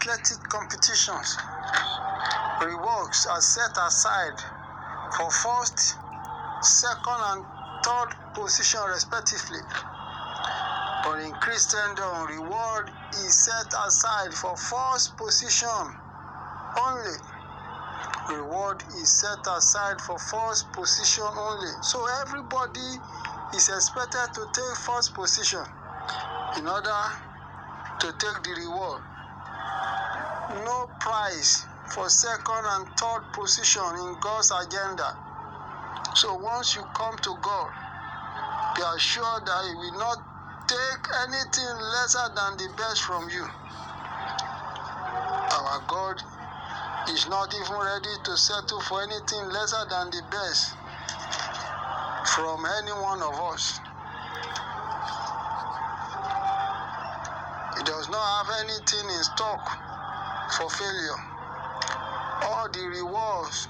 athletic competitions, rewards are set aside for first, second, and third position respectively. But in Christendom, reward is set aside for first position only. Reward is set aside for first position only. So everybody is expected to take first position in order to take the reward. No prize for second and third position in God's agenda. So once you come to God, be assured that He will not take anything lesser than the best from you. Our God is not even ready to settle for anything lesser than the best from any one of us. He does not have anything in stock for failure. All the rewards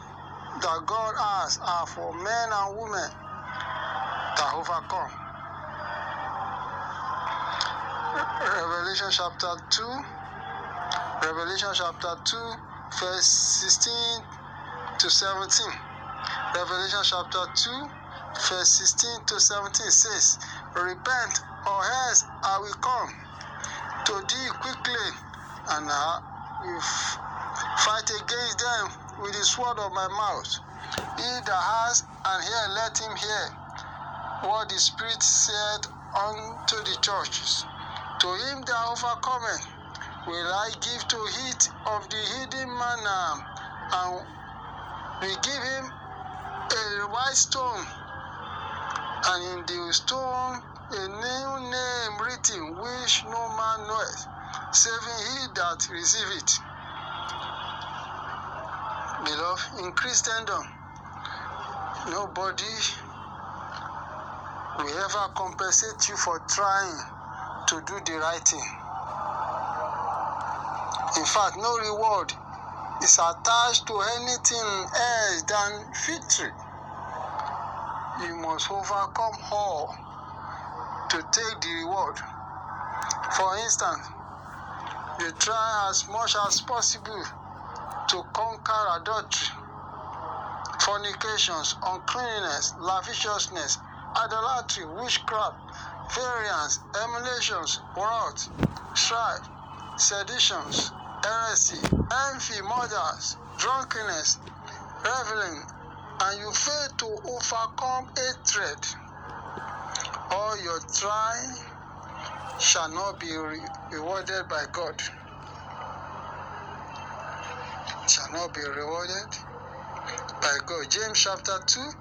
that God has are for men and women that overcome. Revelation chapter 2, verse 16 to 17. Revelation chapter 2, verse 16 to 17 says, "Repent, or else I will come to thee quickly, and I will fight against them with the sword of my mouth. He that has an ear, let him hear what the Spirit said unto the churches. To him that overcometh will I give to eat of the hidden manna, and will give him a white stone, and in the stone a new name written, which no man knoweth, saving he that receive it." Beloved, in Christendom, nobody will ever compensate you for trying to do the right thing. In fact, no reward is attached to anything else than victory. You must overcome all to take the reward. For instance, you try as much as possible to conquer adultery, fornications, uncleanness, lasciviousness, idolatry, witchcraft, variance, emulations, wrath, strife, seditions, heresy, envy, murders, drunkenness, reveling, and you fail to overcome hatred. All your trying shall not be rewarded by God. Shall not be rewarded by God. James chapter 2,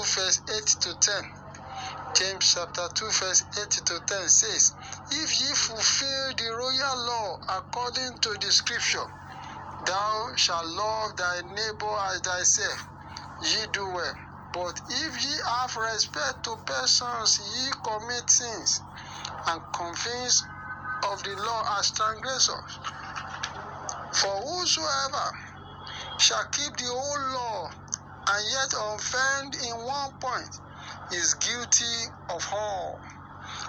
verse 8 to 10. James chapter 2, verse 8 to 10 says, "If ye fulfill the royal law according to the scripture, thou shalt love thy neighbor as thyself, ye do well. But if ye have respect to persons, ye commit sins, and convince of the law as transgressors. For whosoever shall keep the whole law, and yet offend in one point, is guilty of all."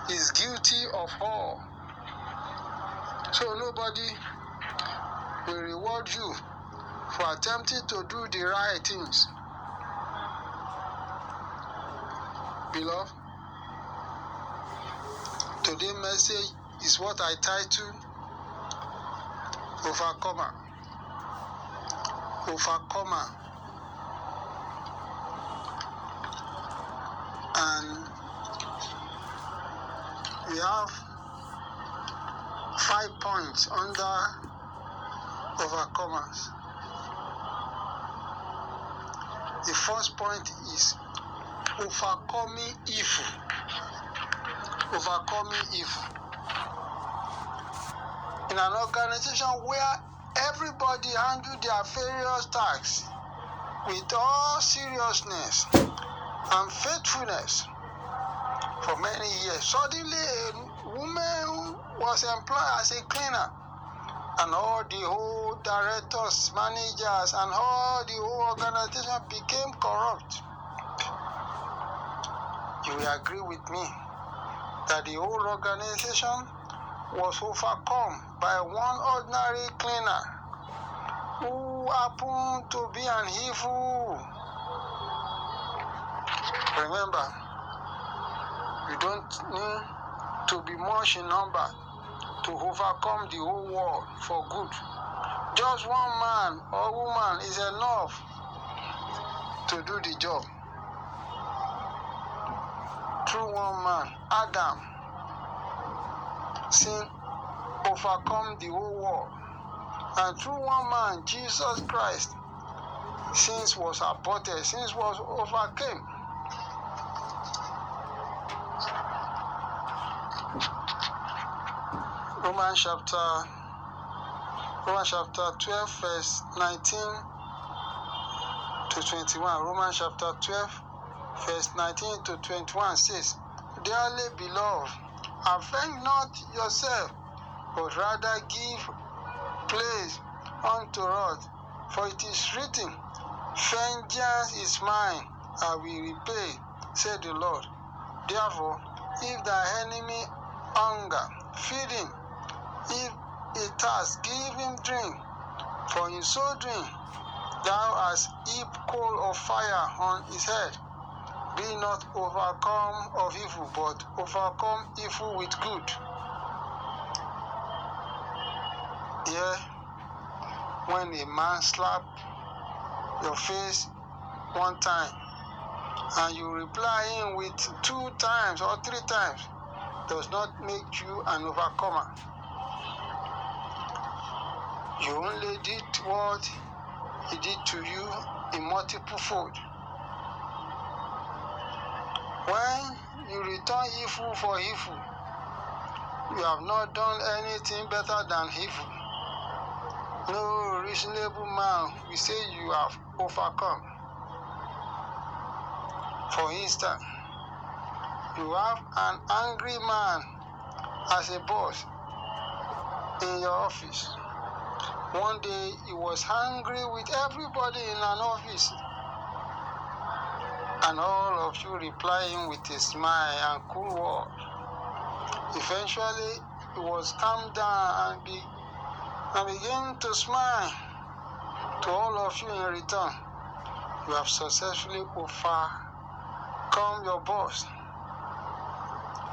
Is guilty of all. So nobody will reward you for attempting to do the right things. Beloved, today's message is what I titled Overcomer. Overcomer. And we have 5 points under Overcomers. The first point is overcoming evil. Overcoming evil. In an organization where everybody handles their various tasks with all seriousness and faithfulness for many years, suddenly a woman was employed as a cleaner, and all the whole directors, managers, and all the whole organization became corrupt. You will agree with me that the whole organization was overcome by one ordinary cleaner who happened to be an evil. Remember, you don't need to be much in number to overcome the whole world for good. Just one man or woman is enough to do the job. Through one man, Adam, sin overcome the whole world. And through one man, Jesus Christ, sins was aborted, sins was overcame. Romans chapter 12, verse 19 to 21. Romans chapter 12, verse 19 to 21 says, Dearly beloved, avenge not yourself, but rather give place unto wrath. For it is written, Vengeance is mine, I will repay, said the Lord. Therefore, if thy enemy hunger, feed him. If he thirst, give him drink. For in so doing, thou hast heaped coal of fire on his head. Be not overcome of evil, but overcome evil with good. Yeah, when a man slap your face one time, and you reply him with 2 times or 3 times, does not make you an overcomer. You only did what he did to you in multiple fold. When you return evil for evil, you have not done anything better than evil. No reasonable man will say you have overcome. For instance, you have an angry man as a boss in your office. One day he was angry with everybody in an office, and all of you reply him with a smile and cool word. Eventually he was calmed down and began to smile to all of you in return. You have successfully overcome your boss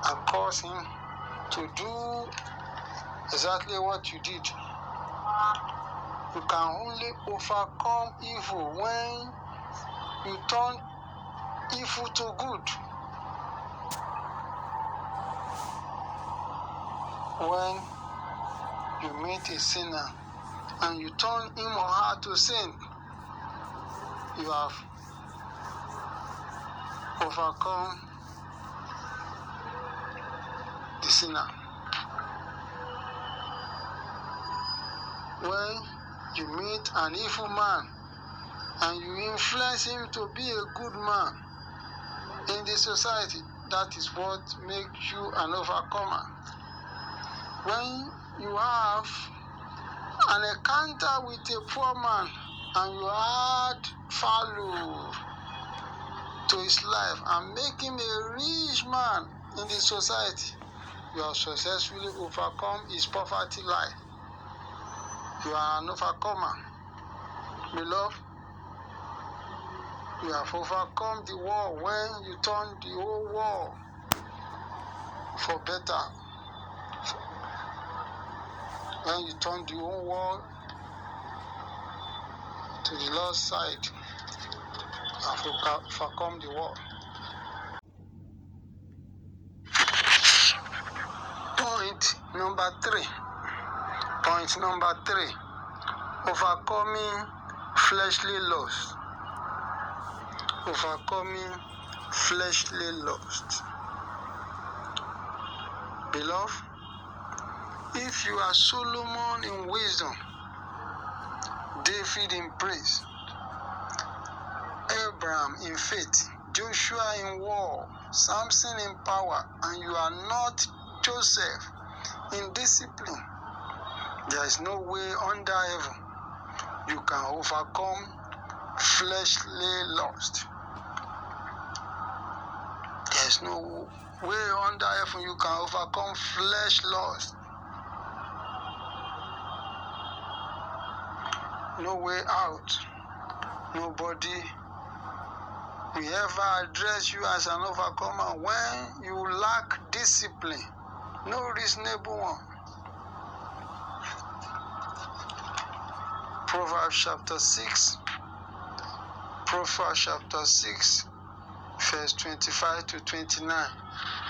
and caused him to do exactly what you did. You can only overcome evil when you turn evil to good. When you meet a sinner and you turn him or her to sin, you have overcome the sinner. When you meet an evil man and you influence him to be a good man in the society, that is what makes you an overcomer. When you have an encounter with a poor man and you add value to his life and make him a rich man in the society, you have successfully overcome his poverty life. You are an overcomer. Beloved, you have overcome the world when you turn the whole world for better. When you turn the whole world to the Lord's side, you have overcome the world. Point number 3. Overcoming fleshly lust. Overcoming fleshly lust. Beloved, if you are Solomon in wisdom, David in praise, Abraham in faith, Joshua in war, Samson in power, and you are not Joseph in discipline, there is no way under heaven you can overcome fleshly lust. There is no way under heaven you can overcome flesh lust. no way out. Nobody will ever address you as an overcomer when you lack discipline. No reasonable one. Proverbs chapter 6, verse 25 to 29.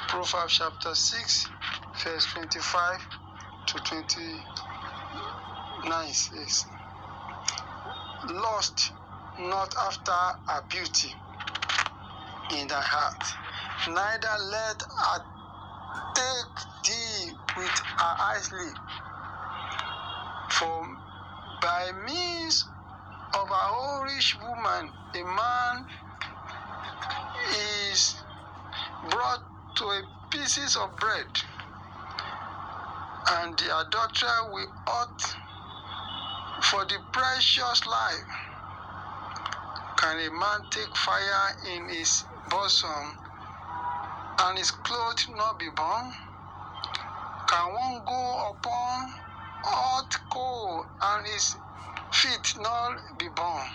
Proverbs chapter 6, verse 25 to 29 says, "Lust not after a beauty in thy heart, neither let her take thee with her eyes live. For by means of a whorish woman a man is brought to a pieces of bread, and the adulterer will ought for the precious life. Can a man take fire in his bosom and his clothes not be burned? Can one go upon hot coal and his feet not be burned?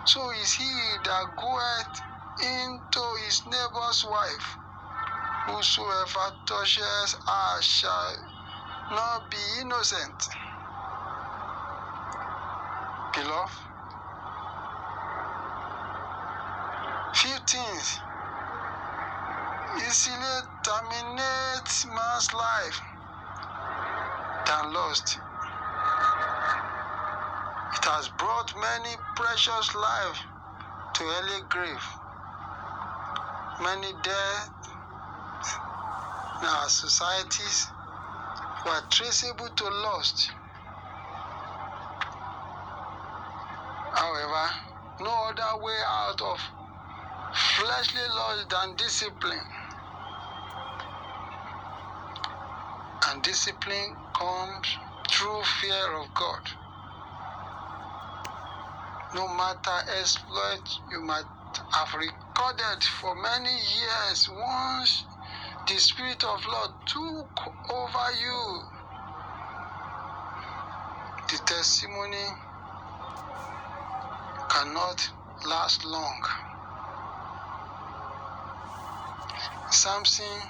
So is he that goeth into his neighbor's wife. Whosoever touches her shall not be innocent." Beloved, few things easily terminate man's life than lust. It has brought many precious lives to early grave. Many deaths in our societies were traceable to lust. However, no other way out of fleshly lust than discipline. And discipline comes through fear of God. No matter exploit you might have recorded for many years, once the Spirit of Lord took over you, the testimony cannot last long. Samson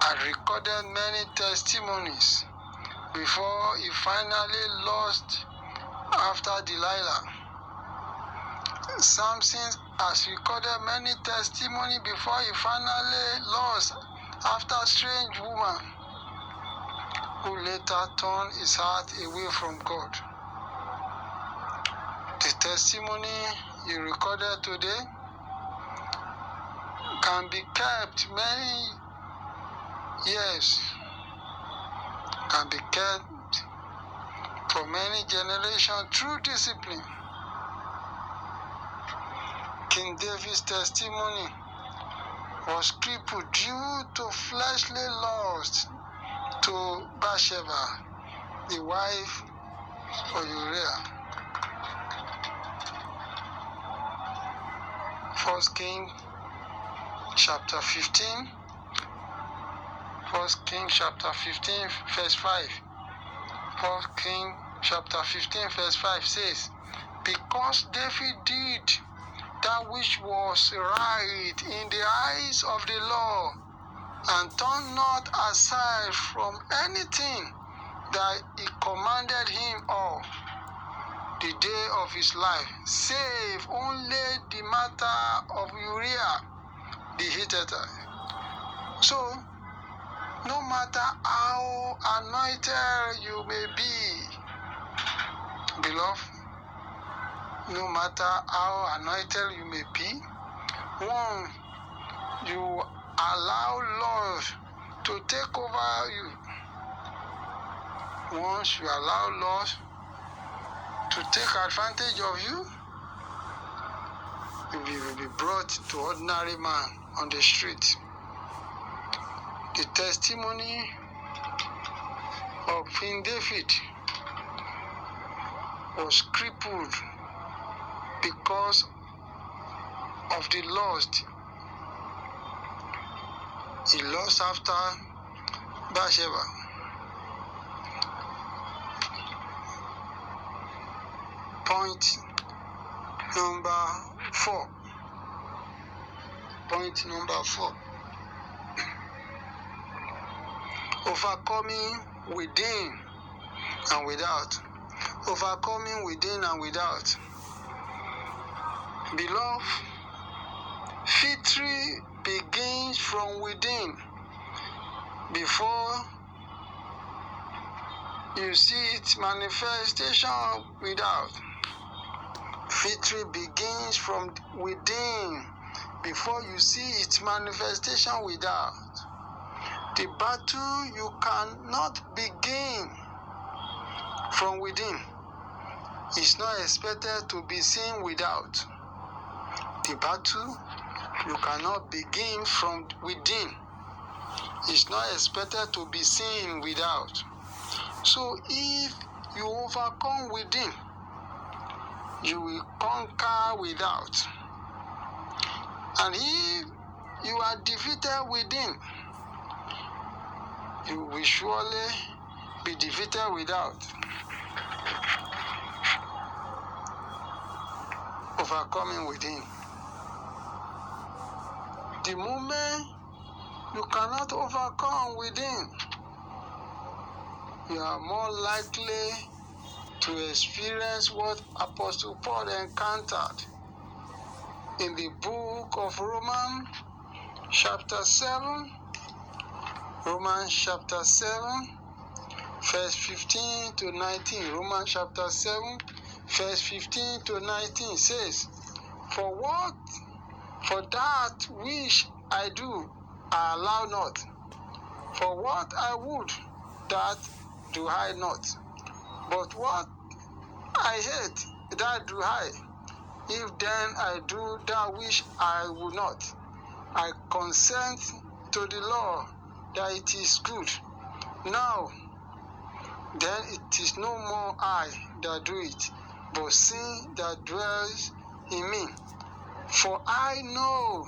had recorded many testimonies before he finally lost after Delilah. Samson has recorded many testimonies before he finally lost after a strange woman who later turned his heart away from God. The testimony he recorded today can be kept many years, can be kept for many generations through discipline. King David's testimony was crippled due to fleshly lust to Bathsheba, the wife of Uriah. 1 King chapter 15, 1 King chapter 15 verse 5. 1 King chapter 15 verse 5 says, "Because David did that which was right in the eyes of the Lord, and turned not aside from anything that he commanded him of the day of his life, save only the matter of Uriah the Hittite." So, no matter how anointed you may be, beloved, no matter how anointed you may be, once you allow love to take over you, once you allow love to take advantage of you, you will be brought to ordinary man on the street. The testimony of King David was crippled because of the lust he lost after Bathsheba. Point number 4. Point number 4. Overcoming within and without. Overcoming within and without. Beloved, victory begins from within before you see its manifestation without. Victory begins from within before you see its manifestation without. The battle you cannot begin from within is not expected to be seen without. The battle you cannot begin from within is not expected to be seen without. So if you overcome within, you will conquer without. And if you are defeated within, you will surely be defeated without. Overcoming within. The moment you cannot overcome within, you are more likely to experience what Apostle Paul encountered in the book of Romans chapter 7. Romans chapter 7, verse 15 to 19. Romans chapter 7, verse 15 to 19 says, For that which I do, I allow not. For what I would, that do I not. But what I hate, that do I. If then I do that which I would not, I consent to the law that it is good. Now, then it is no more I that do it, but sin that dwells in me. For I know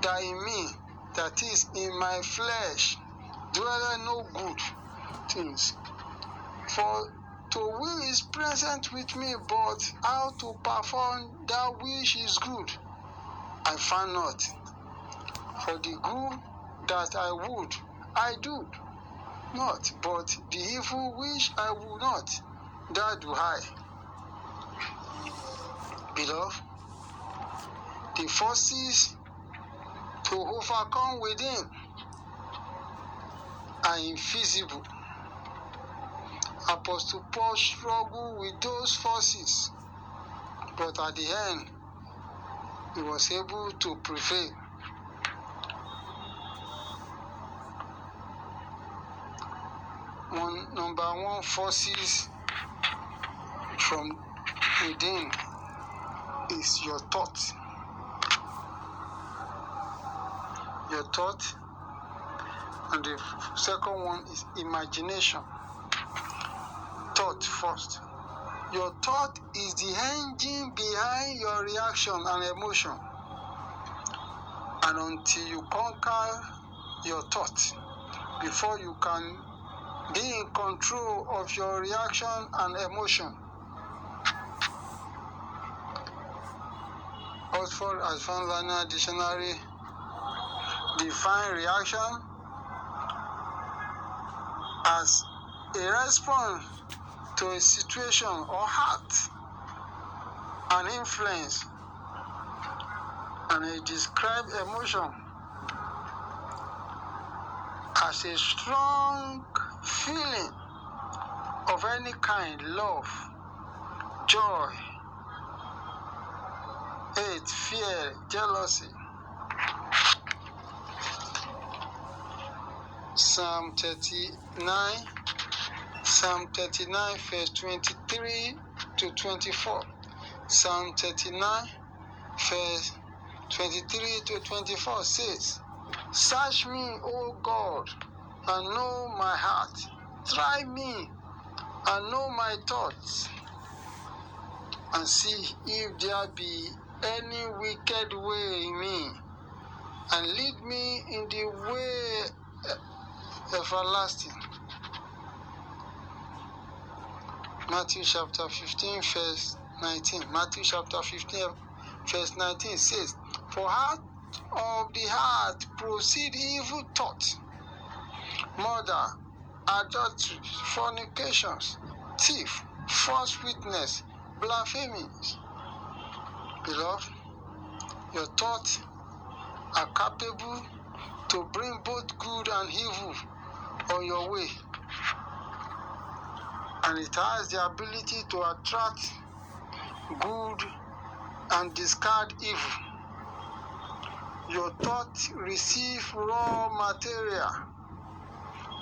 that in me, that is in my flesh, dwelleth no good things. For to will is present with me, but how to perform that which is good, I find not. For the good that I would, I do not, but the evil which I would not, that do I. Beloved, the forces to overcome within are invisible. Apostle Paul struggled with those forces, but at the end, he was able to prevail. Number one forces from within is your thought. Your thought. And the second one is imagination. Thought first. Your thought is the engine behind your reaction and emotion. And until you conquer your thought, before you can be in control of your reaction and emotion. Oxford Advanced Learner Dictionary define reaction as a response to a situation or act, an influence, and it describes emotion as a strong feeling of any kind: love, joy, hate, fear, jealousy. Psalm 39, verse 23 to 24. Psalm 39, verse 23 to 24 says, Search me, O God, and know my heart. Try me and know my thoughts, and see if there be any wicked way in me, and lead me in the way everlasting. Matthew chapter 15, verse 19. Matthew chapter 15, verse 19 says, For out of the heart proceed evil thoughts, murder, adultery, fornications, thief, false witness, blasphemies. Beloved, your thoughts are capable to bring both good and evil on your way. And it has the ability to attract good and discard evil. Your thoughts receive raw material.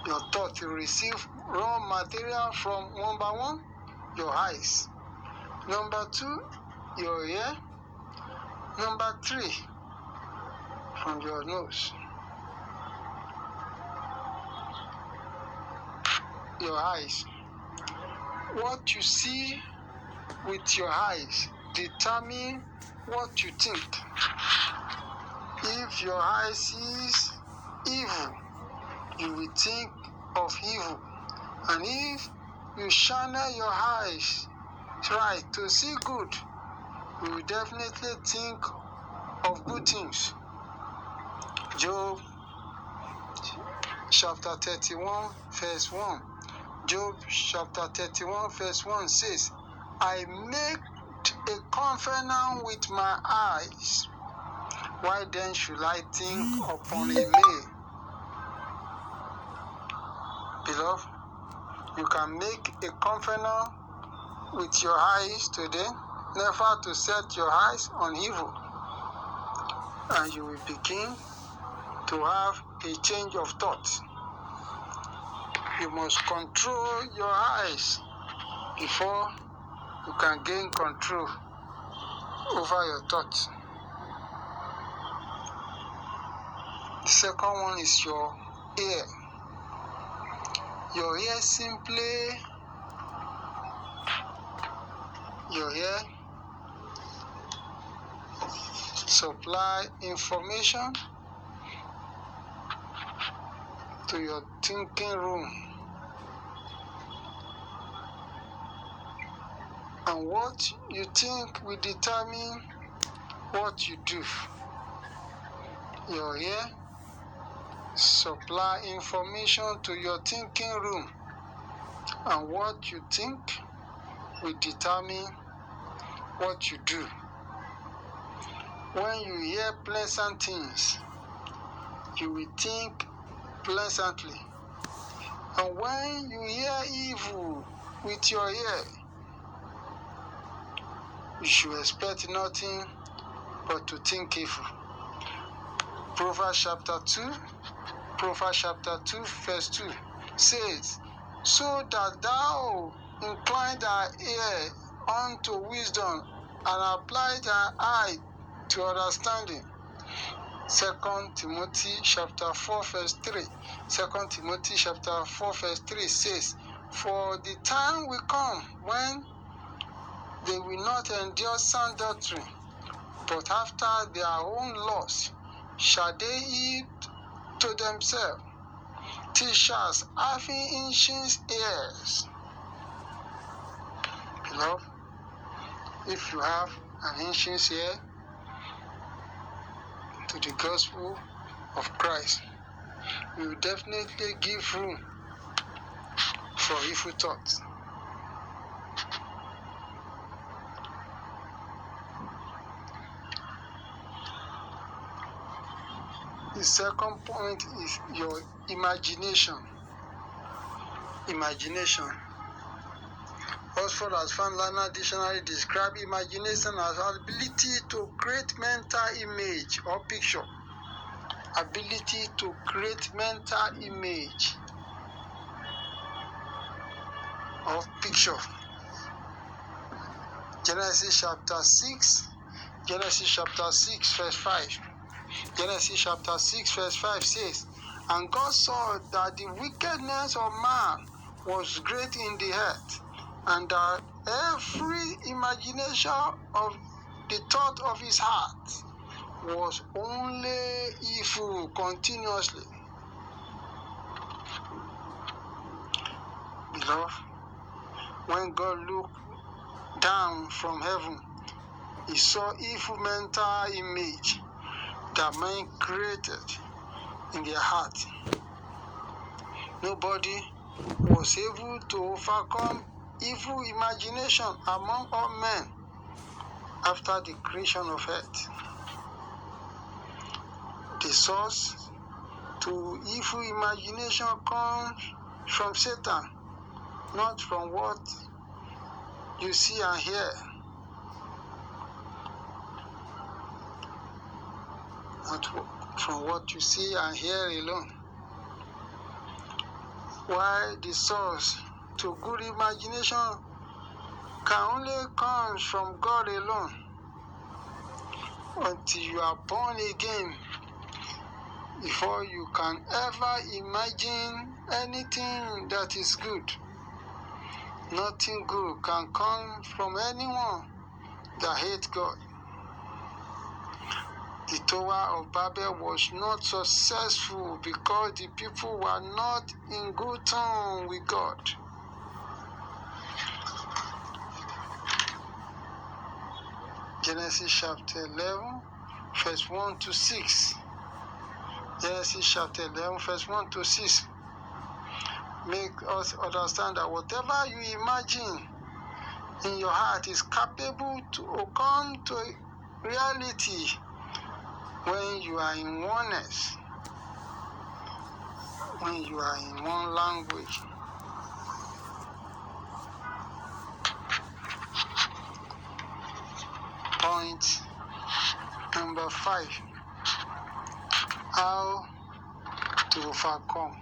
Your thoughts receive raw material from number 1, your eyes. Number 2, your ear. Number 3, from your nose. Your eyes. What you see with your eyes determine what you think. If your eye sees evil, you will think of evil. And if you channel your eyes right to see good, you will definitely think of good things. Job chapter 31, verse 1. Job chapter 31, verse 1 says, I made a covenant with my eyes. Why then should I think upon a meal? Beloved, you can make a covenant with your eyes today, never to set your eyes on evil. And you will begin to have a change of thought. You must control your eyes before you can gain control over your thoughts. The second one is your ear. Your ear supply information to your thinking room. And what you think will determine what you do. Your ear supply information to your thinking room, and what you think will determine what you do. When you hear pleasant things, you will think pleasantly. And when you hear evil with your ear, you should expect nothing but to think evil. Proverbs chapter 2, verse 2 says, So that thou incline thy ear unto wisdom and apply thy eye to understanding. 2 Timothy chapter 4, verse 3. 2 Timothy chapter 4, verse 3 says, For the time will come when they will not endure sound doctrine, but after their own lusts shall they eat to themselves teachers having ancient ears. Beloved, if you have an ancient ear to the gospel of Christ, you will definitely give room for evil thoughts. The second point is your imagination. Imagination. Oxford has found Learner Dictionary describe imagination as ability to create mental image or picture. Ability to create mental image or picture. Genesis chapter 6, verse 5. Genesis chapter 6, verse 5 says, And God saw that the wickedness of man was great in the earth, and that every imagination of the thought of his heart was only evil continuously. Beloved, when God looked down from heaven, he saw evil mental image that men created in their heart. Nobody was able to overcome evil imagination among all men after the creation of earth. The source to evil imagination comes from Satan, not from what you see and hear. Not from what you see and hear alone. While the source to good imagination can only come from God alone. Until you are born again, before you can ever imagine anything that is good. Nothing good can come from anyone that hates God. The Tower of Babel was not successful because the people were not in good tone with God. Genesis chapter 11, verse 1 to 6. Genesis chapter 11, verse 1 to 6. Make us understand that whatever you imagine in your heart is capable to come to reality when you are in oneness, when you are in one language. Point number 5. How to overcome.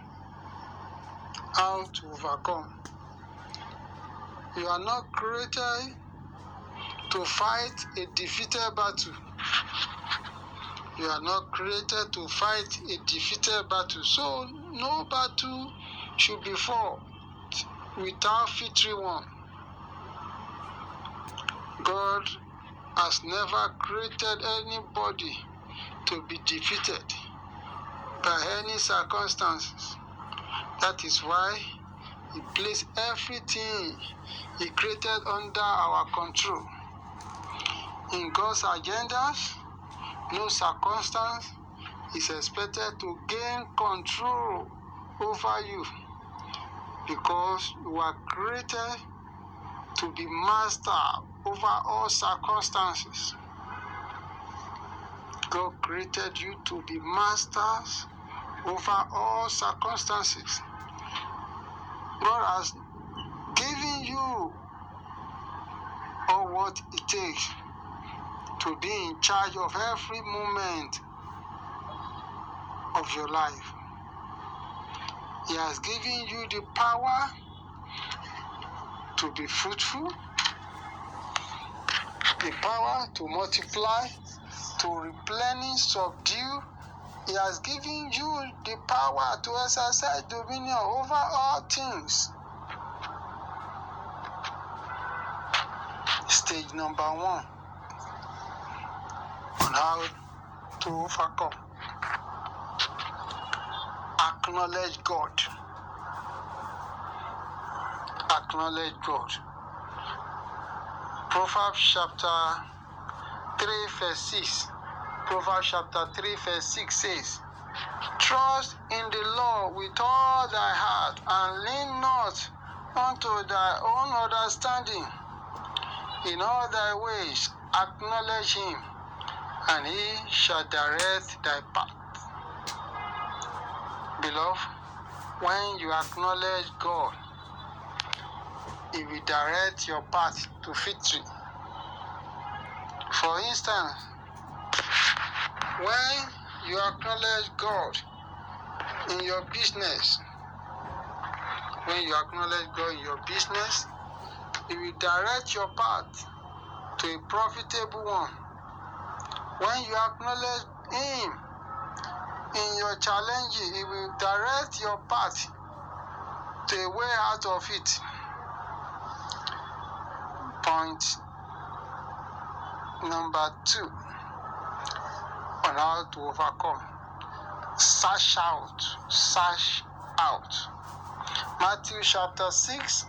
How to overcome. You are not created to fight a defeated battle. You are not created to fight a defeated battle. So no battle should be fought without victory won. God has never created anybody to be defeated by any circumstances. That is why He placed everything He created under our control. In God's agendas, no circumstance is expected to gain control over you, because you are created to be master over all circumstances. God created you to be masters over all circumstances. God has given you all what it takes to be in charge of every moment of your life. He has given you the power to be fruitful, the power to multiply, to replenish, subdue. He has given you the power to exercise dominion over all things. Stage number 1 on how to overcome. Acknowledge God. Acknowledge God. Proverbs chapter 3 verse 6. Proverbs chapter 3 verse 6 says, "Trust in the Lord with all thy heart, and lean not unto thy own understanding. In all thy ways acknowledge him, and he shall direct thy path." Beloved, when you acknowledge God, He will direct your path to victory. For instance, when you acknowledge God in your business, He will direct your path to a profitable one. When you acknowledge Him in your challenges, He will direct your path to a way out of it. Point number 2 on how to overcome. Search out. Matthew chapter 6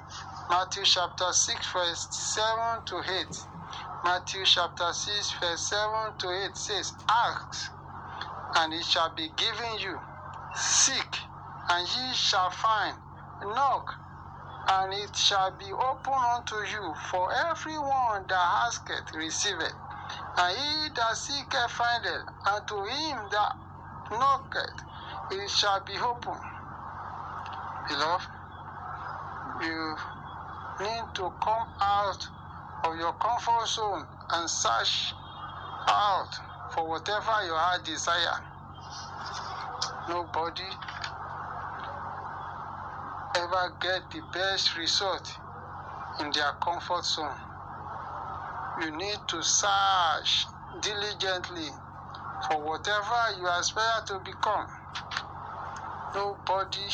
Matthew chapter 6, verse 7 to 8. Matthew chapter 6, verse 7 to 8 says, Ask, and it shall be given you. Seek, and ye shall find. Knock, and it shall be opened unto you. For everyone that asketh receiveth, and he that seeketh findeth, and to him that knocketh it shall be opened. Beloved, you need to come out of your comfort zone and search out for whatever your heart desire. Nobody ever get the best result in their comfort zone. You need to search diligently for whatever you aspire to become. Nobody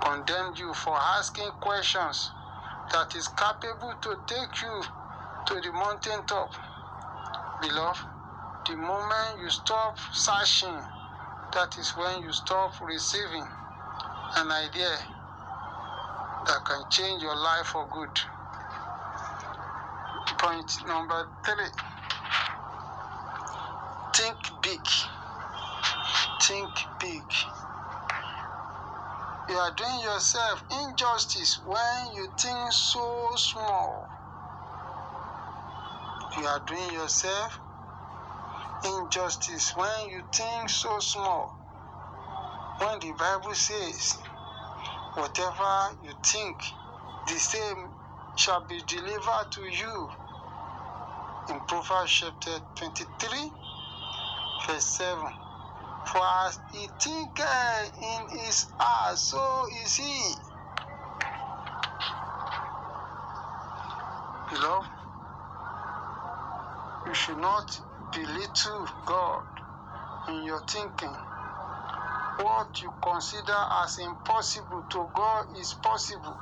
condemned you for asking questions that is capable to take you to the mountaintop. Beloved, the moment you stop searching, that is when you stop receiving an idea that can change your life for good. Point number 3. Think big. Think big. You are doing yourself injustice when you think so small. You are doing yourself injustice when you think so small. When the Bible says, whatever you think, the same shall be delivered to you. In Proverbs chapter 23, verse 7. For as he thinketh in his heart, so is he. Beloved, you should not belittle God in your thinking. What you consider as impossible to God is possible.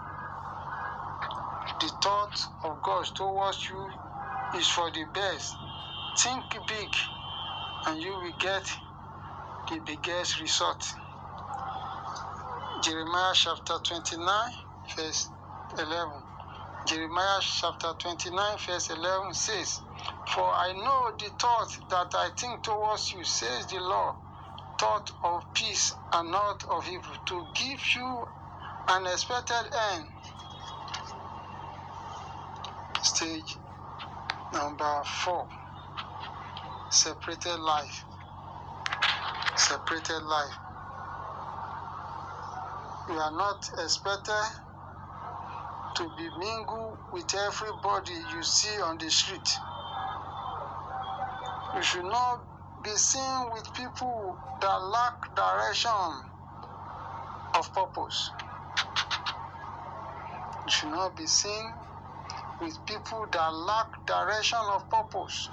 The thought of God towards you is for the best. Think big, and you will get the biggest result. Jeremiah chapter 29, verse 11. Jeremiah chapter 29, verse 11 says, For I know the thought that I think towards you, says the Lord, thought of peace and not of evil, to give you an expected end. Stage number 4. Separated life. Separated life. You are not expected to be mingled with everybody you see on the street. You should not be seen with people that lack direction of purpose. You should not be seen with people that lack direction of purpose.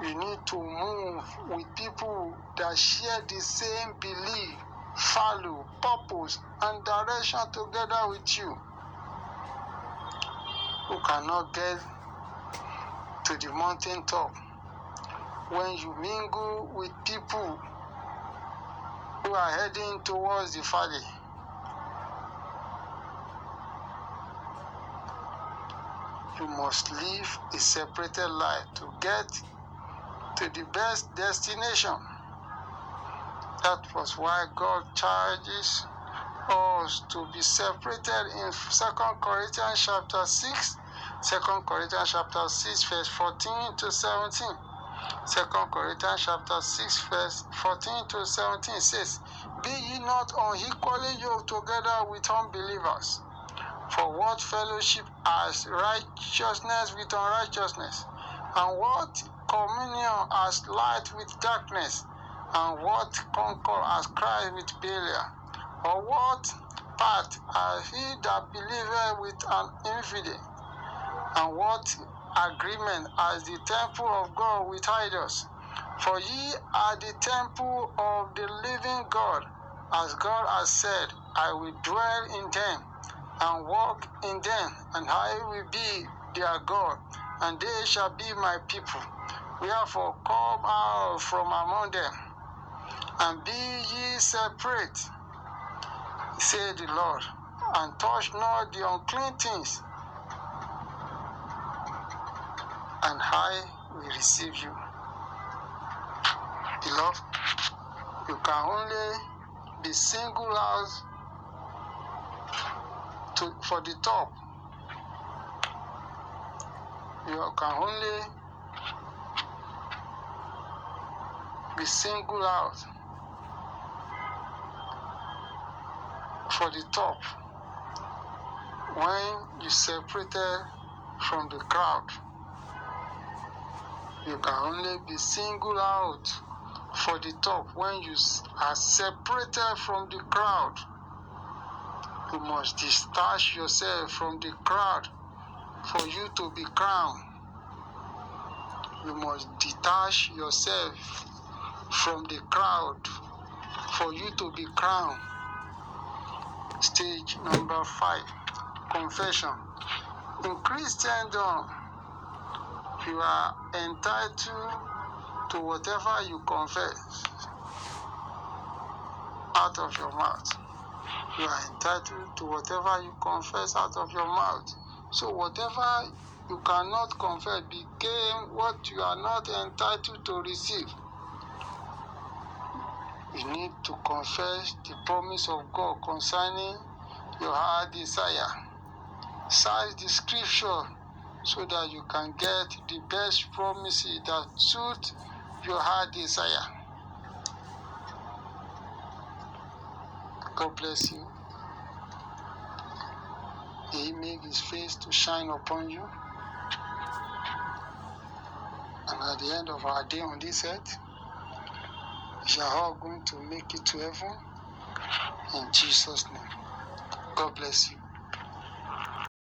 You need to move with people that share the same belief, value, purpose, and direction together with you. You cannot get to the mountaintop when you mingle with people who are heading towards the valley. You must live a separated life to get to the best destination. That was why God charges us to be separated in 2 Corinthians chapter 6, 2 Corinthians chapter 6, verse 14 to 17. 2 Corinthians chapter 6, verse 14 to 17 says, Be ye not unequally yoked together with unbelievers. For what fellowship has righteousness with unrighteousness? And what communion has light with darkness? And what concord has Christ with Belial? Or what part has he that believeth with an infidel? And what agreement has the temple of God with idols? For ye are the temple of the living God, as God has said, I will dwell in them, and walk in them, and I will be their God, and they shall be my people. Wherefore come out from among them, and be ye separate, said the Lord, and touch not the unclean things, and I will receive you. Beloved, you can only be singled out for the top. You can only be singled out for the top when you separated from the crowd. You can only be singled out for the top when you are separated from the crowd. You must detach yourself from the crowd for you to be crowned. You must detach yourself from the crowd for you to be crowned. Stage number 5, confession. In Christendom, you are entitled to whatever you confess out of your mouth. You are entitled to whatever you confess out of your mouth. So whatever you cannot confess became what you are not entitled to receive. You need to confess the promise of God concerning your heart desire. Search the scripture so that you can get the best promises that suit your heart desire. God bless you. He make his face to shine upon you. And at the end of our day on this earth, we are all going to make it to heaven in Jesus' name. God bless you.